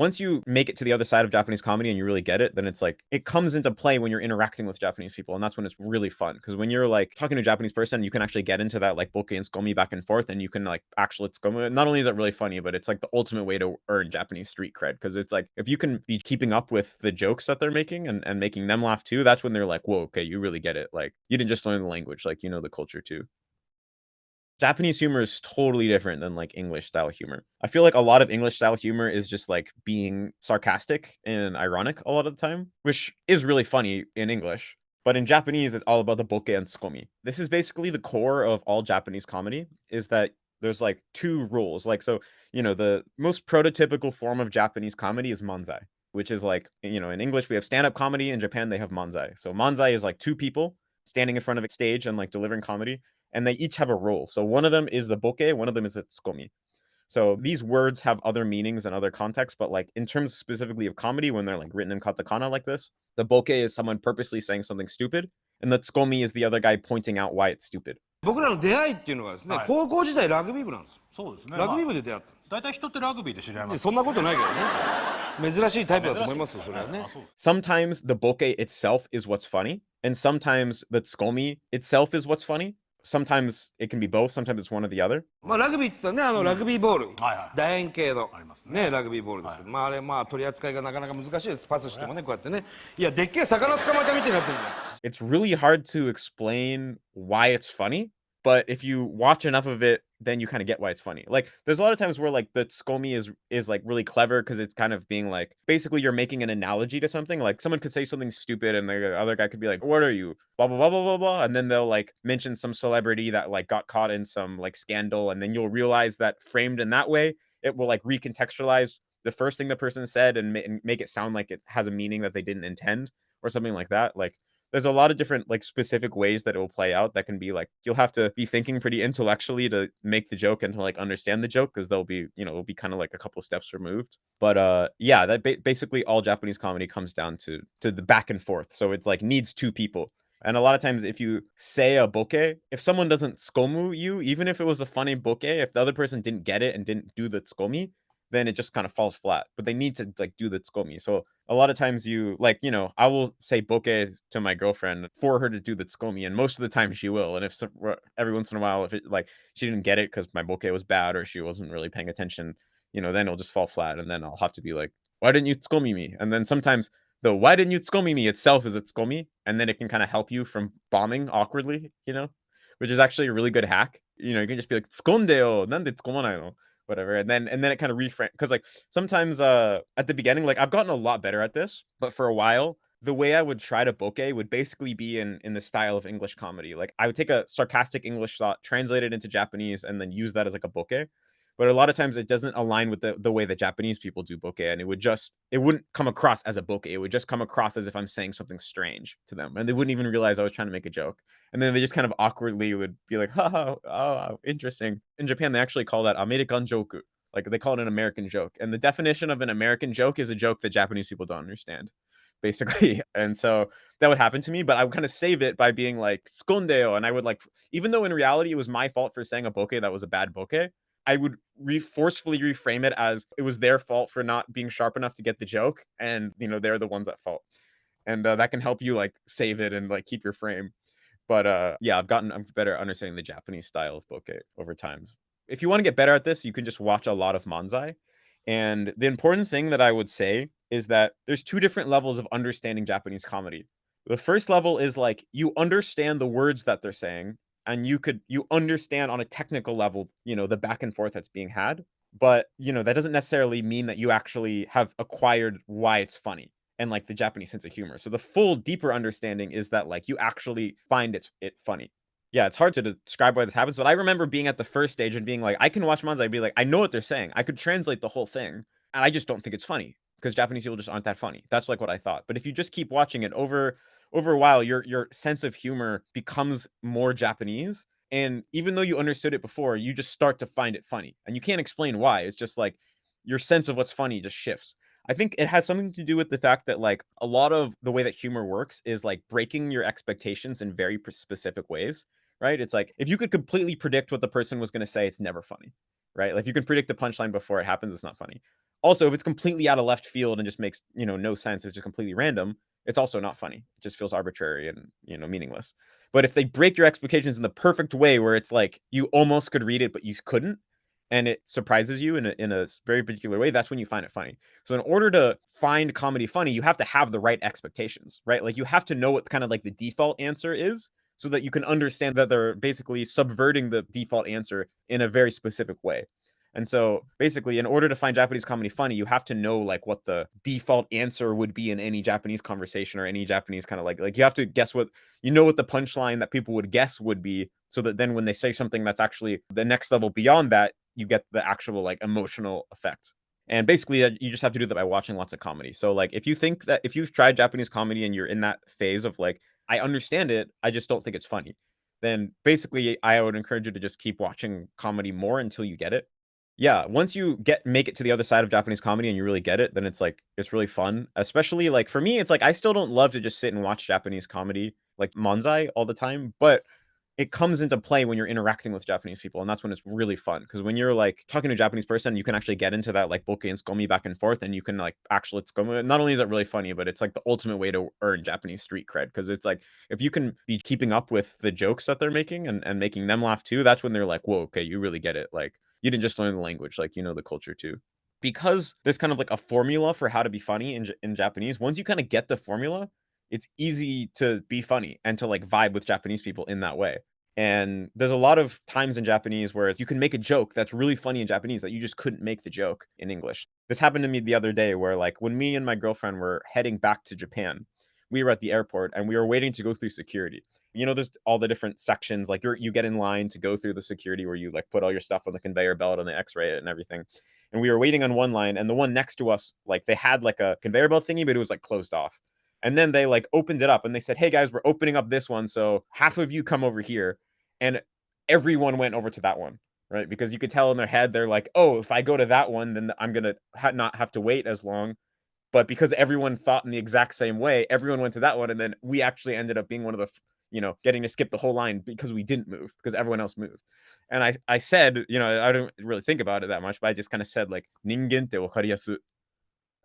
once you make it to the other side of Japanese comedy and you really get it, then it's like it comes into play when you're interacting with Japanese people, and that's when it's really fun. Because when you're like talking to a Japanese person, you can actually get into that like boke and tsukomi back and forth, and you can like actually tsukomi. Not only is it really funny, but it's like the ultimate way to earn Japanese street cred. Because it's like if you can be keeping up with the jokes that they're making and making them laugh too, that's when they're like, whoa, okay, you really get it. Like you didn't just learn the language, like you know the culture too. Japanese humor is totally different than like English style humor. I feel like a lot of English style humor is just like being sarcastic and ironic a lot of the time, which is really funny in English. But in Japanese, it's all about the boke and tsukomi. This is basically the core of all Japanese comedy is that there's like two rules. Like, so, the most prototypical form of Japanese comedy is manzai, which is like, in English, we have stand up comedy. In Japan, they have manzai. So manzai is like two people standing in front of a stage and like delivering comedy, and they each have a role. So one of them is the boke, one of them is a tsukomi. So these words have other meanings and other contexts, but like in terms specifically of comedy, when they're like written in katakana like this, the boke is someone purposely saying something stupid, and the tsukomi is the other guy pointing out why it's stupid. 僕らの出会いっていうのはですね、はい。高校時代ラグビー部なんですよ。そうですね。ラグビー部で出会ったんです。大体人ってラグビーで知り合います。そんなことないけどね。珍しいタイプだと思いますよ、それはね。Sometimes the boke itself is what's funny, and sometimes the tsukomi itself is what's funny. Sometimes it can be both, sometimes it's one or the other. まあラグビーって言ったらね、ラグビーボール、はいはい楕円形のありますねラグビーボールですけど、まああれ取り扱いがなかなか難しいです。パスしてもね、こうやってね。いや、でっけえ魚捕まえたみたいになってるじゃん。It's really hard to explain why it's funny, but if you watch enough of it, then you kind of get why it's funny. Like there's a lot of times where like the tsukomi is like really clever because it's kind of being like basically you're making an analogy to something. Like someone could say something stupid and the other guy could be like, "What are you?" Blah blah blah blah blah blah, and then they'll like mention some celebrity that like got caught in some like scandal, and then you'll realize that framed in that way, it will like recontextualize the first thing the person said and make it sound like it has a meaning that they didn't intend or something like that. Like there's a lot of different like specific ways that it will play out that can be like you'll have to be thinking pretty intellectually to make the joke and to like understand the joke because they'll be it'll be kind of like a couple steps removed. But yeah, that basically all Japanese comedy comes down to the back and forth, so it's like needs two people. And a lot of times if you say a boke, if someone doesn't tsukomu you, even if it was a funny boke, if the other person didn't get it and didn't do the tsukomi, then it just kind of falls flat. But they need to like do the tsukomi. So a lot of times you like, I will say boke to my girlfriend for her to do the tsukomi, and most of the time she will. And if every once in a while, if it like she didn't get it because my boke was bad or she wasn't really paying attention, then it'll just fall flat, and then I'll have to be like, why didn't you tsukomi me? And then sometimes the why didn't you tsukomi me itself is a tsukomi, and then it can kind of help you from bombing awkwardly, which is actually a really good hack. You can just be like, tsukondeo, nande tsukomanai no? Whatever, and then it kind of reframe because like sometimes at the beginning, like I've gotten a lot better at this, but for a while the way I would try to boke would basically be in the style of English comedy. Like I would take a sarcastic English thought, translate it into Japanese, and then use that as like a boke. But a lot of times it doesn't align with the way that Japanese people do boke, and it wouldn't come across as a boke. It would just come across as if I'm saying something strange to them, and they wouldn't even realize I was trying to make a joke. And then they just kind of awkwardly would be like, "Ha ha, oh, interesting." In Japan, they actually call that American joke. Like they call it an American joke. And the definition of an American joke is a joke that Japanese people don't understand, basically. And so that would happen to me, but I would kind of save it by being like, "Skondeo," and I would like, even though in reality it was my fault for saying a boke that was a bad boke, I would forcefully reframe it as it was their fault for not being sharp enough to get the joke, and they're the ones at fault, and that can help you like save it and like keep your frame. But yeah, I'm better at understanding the Japanese style of boke over time. If you want to get better at this, you can just watch a lot of manzai. And the important thing that I would say is that there's two different levels of understanding Japanese comedy. The first level is like you understand the words that they're saying, and you understand on a technical level, the back and forth that's being had. But that doesn't necessarily mean that you actually have acquired why it's funny and like the Japanese sense of humor. So the full deeper understanding is that like you actually find it funny. Yeah, it's hard to describe why this happens, but I remember being at the first stage and being like, I can watch manzai, I'd be like, I know what they're saying. I could translate the whole thing, and I just don't think it's funny because Japanese people just aren't that funny. That's like what I thought. But if you just keep watching it over a while, your sense of humor becomes more Japanese. And even though you understood it before, you just start to find it funny. And you can't explain why. It's just like your sense of what's funny just shifts. I think it has something to do with the fact that like a lot of the way that humor works is like breaking your expectations in very specific ways, right? It's like if you could completely predict what the person was going to say, it's never funny, right? Like you can predict the punchline before it happens, it's not funny. Also, if it's completely out of left field and just makes, no sense, it's just completely random, it's also not funny. It just feels arbitrary and, meaningless. But if they break your expectations in the perfect way where it's like you almost could read it, but you couldn't, and it surprises you in a very particular way, that's when you find it funny. So in order to find comedy funny, you have to have the right expectations, right? Like you have to know what kind of like the default answer is so that you can understand that they're basically subverting the default answer in a very specific way. And so basically, in order to find Japanese comedy funny, you have to know like what the default answer would be in any Japanese conversation or any Japanese kind of like you have to guess what the punchline that people would guess would be, so that then when they say something that's actually the next level beyond that, you get the actual like emotional effect. And basically, you just have to do that by watching lots of comedy. So like if you've tried Japanese comedy and you're in that phase of like, I understand it, I just don't think it's funny, then basically I would encourage you to just keep watching comedy more until you get it. Yeah, once you make it to the other side of Japanese comedy and you really get it, then it's like it's really fun. Especially like for me, it's like I still don't love to just sit and watch Japanese comedy like manzai all the time, but it comes into play when you're interacting with Japanese people, and that's when it's really fun. Because when you're, like, talking to a Japanese person, you can actually get into that, like, boke and tsukomi back and forth, and you can, like, actually tsukomi not only is it really funny, but it's, like, the ultimate way to earn Japanese street cred. Because it's, like, if you can be keeping up with the jokes that they're making and making them laugh too, that's when they're like, "Whoa, okay, you really get it." Like, you didn't just learn the language, like, you know the culture too. Because there's kind of, like, a formula for how to be funny in Japanese, once you kinda get the formula, it's easy to be funny and to, like, vibe with Japanese people in that way. And there's a lot of times in Japanese where you can make a joke that's really funny in Japanese that you just couldn't make the joke in English. This happened to me the other day where, like, when me and my girlfriend were heading back to Japan, we were at the airport and we were waiting to go through security. There's all the different sections, like you get in line to go through the security where you like put all your stuff on the conveyor belt and they x-ray it and everything. And we were waiting on one line and the one next to us, like they had like a conveyor belt thingy, but it was like closed off. And then they like opened it up and they said, "Hey guys, we're opening up this one. So half of you come over here." And everyone went over to that one, right? Because you could tell in their head, they're like, "Oh, if I go to that one, then I'm gonna not have to wait as long." But because everyone thought in the exact same way, everyone went to that one, and then we actually ended up being one of the, getting to skip the whole line because we didn't move because everyone else moved. And I said, I don't really think about it that much, but I just kind of said like "ningen te wakariyasu,"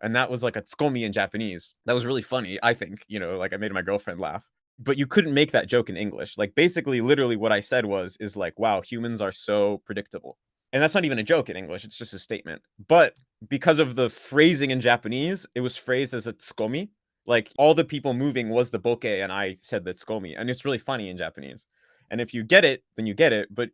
and that was like a tsukomi in Japanese. That was really funny, I think. Like I made my girlfriend laugh. But you couldn't make that joke in English. Like basically, literally, what I said is like, "Wow, humans are so predictable." And that's not even a joke in English, it's just a statement. But because of the phrasing in Japanese, it was phrased as a tsukomi. Like, all the people moving was the boke, and I said the tsukomi, and it's really funny in Japanese. And if you get it, then you get it, but,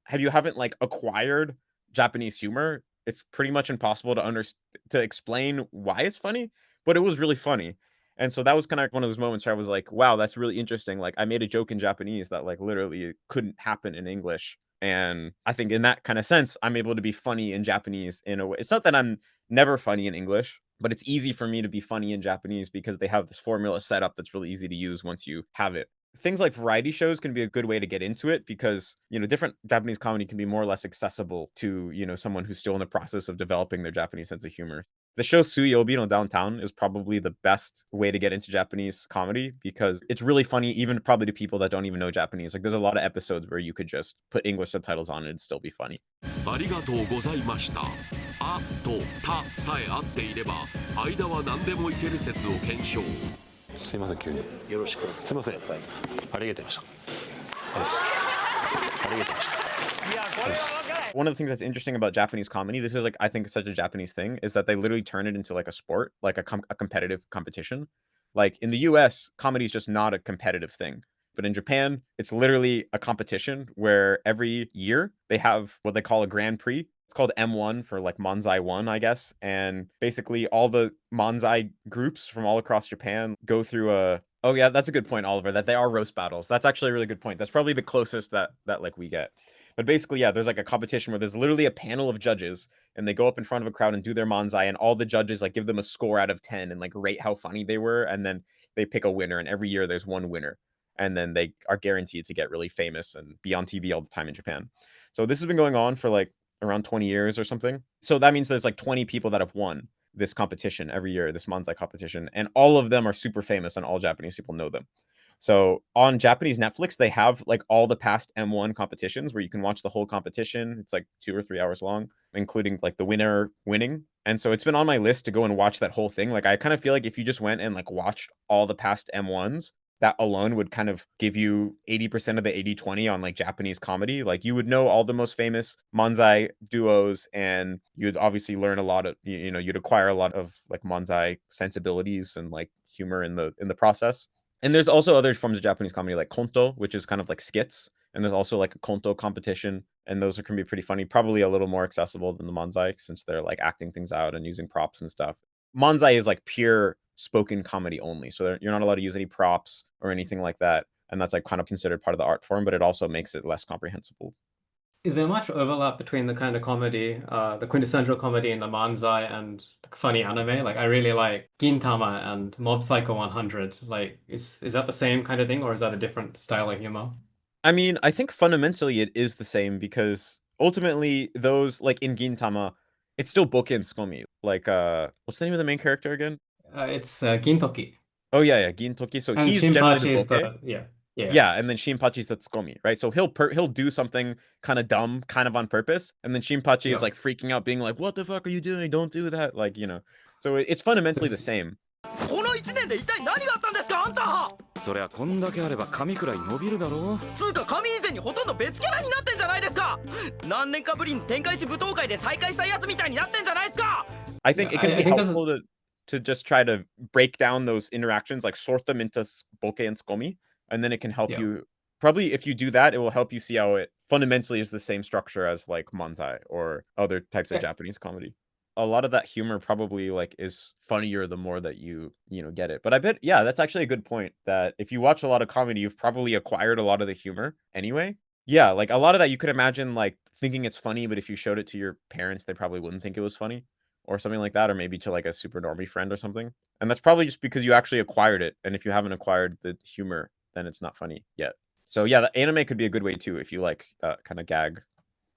have you haven't, like, acquired Japanese humor, it's pretty much impossible to explain why it's funny, but it was really funny. And so that was kinda like one of those moments where I was like, "Wow, that's really interesting." Like, I made a joke in Japanese that, like, literally couldn't happen in English. And I think in that kinda sense, I'm able to be funny in Japanese in a way. It's not that I'm never funny in English, but it's easy for me to be funny in Japanese because they have this formula set up that's really easy to use once you have it. Things like variety shows can be a good way to get into it because, different Japanese comedy can be more or less accessible to, someone who's still in the process of developing their Japanese sense of humor. The show Suyobi no Downtown is probably the best way to get into Japanese comedy because it's really funny, even probably to people that don't even know Japanese. Like, there's a lot of episodes where you could just put English subtitles on it and still be funny. ありがとうございました。あとたさえ合っていれば間は何でもいける説を検証。すいません急によろしくすいませんありがとうございましたありがとうございました One of the things that's interesting about Japanese comedy, this is like I think such a Japanese thing, is that they literally turn it into like a sport, like a competitive competition. Like in the US, comedy is just not a competitive thing. But in Japan, it's literally a competition where every year they have what they call a Grand Prix. It's called M1 for like Manzai 1, I guess. And basically all the Manzai groups from all across Japan go through a Oh yeah, that's a good point, Oliver, that they are roast battles. That's actually a really good point. That's probably the closest that like we get. But basically, yeah, there's like a competition where there's literally a panel of judges and they go up in front of a crowd and do their manzai, and all the judges like give them a score out of 10 and like rate how funny they were, and then they pick a winner, and every year there's one winner. And then they are guaranteed to get really famous and be on TV all the time in Japan. So this has been going on for like around 20 years or something. So that means there's like 20 people that have won this competition every year, this manzai competition, and all of them are super famous and all Japanese people know them. So on Japanese Netflix, they have like all the past M1 competitions where you can watch the whole competition. It's like 2 or 3 hours long, including like the winner winning. And so it's been on my list to go and watch that whole thing. Like I kind of feel like if you just went and like watched all the past M1s, that alone would kind of give you 80% of the 80/20 on like Japanese comedy. Like you would know all the most famous manzai duos, and you'd obviously learn a lot of you'd acquire a lot of like manzai sensibilities and like humor in the process. And there's also other forms of Japanese comedy like konto, which is kind of like skits, and there's also like a konto competition, and those can be pretty funny, probably a little more accessible than the manzai since they're like acting things out and using props and stuff. Manzai is like pure spoken comedy only, so you're not allowed to use any props or anything like that, and that's like kind of considered part of the art form, but it also makes it less comprehensible. Is there much overlap between the kind of comedy, the quintessential comedy in the manzai and the funny anime? Like I really like Gintama and Mob Psycho 100. Like is that the same kind of thing or is that a different style of humor? I mean, I think fundamentally it is the same because ultimately those like in Gintama, it's still Boken Tsukomi. Like what's the name of the main character again? It's Gintoki. Oh yeah, Gintoki. So And he's generally the Shinpachi is Boke. yeah. Yeah, and then Shinpachi's the Tsukomi, right? So he'll do something kind of dumb, kind of on purpose, and then Shinpachi is Yeah. like freaking out, being like, "What the fuck are you doing? Don't do that!" Like So it's fundamentally the This- same. この1年で一体何があったんですかあんたそりゃこんだけあれば髪くらい伸びるだろつうか髪以前にほとんど別キャラになってんじゃないですか何年かぶりに天下一舞踏会で再会したやつみたいになってんじゃないですか I think it can I be think this is- helpful to just try to break down those interactions, like sort them into Boke and Tsukomi, and then it can help Yeah. you. Probably if you do that, it will help you see how it fundamentally is the same structure as like manzai or other types of Yeah. Japanese comedy. A lot of that humor probably like is funnier the more that you get it. But I bet that's actually a good point that if you watch a lot of comedy, you've probably acquired a lot of the humor anyway. Yeah, like a lot of that you could imagine like thinking it's funny, but if you showed it to your parents, they probably wouldn't think it was funny or something like that, or maybe to like a super normie friend or something. And that's probably just because you actually acquired it. And if you haven't acquired the humor, then it's not funny yet. So yeah, the anime could be a good way too if you like kind of gag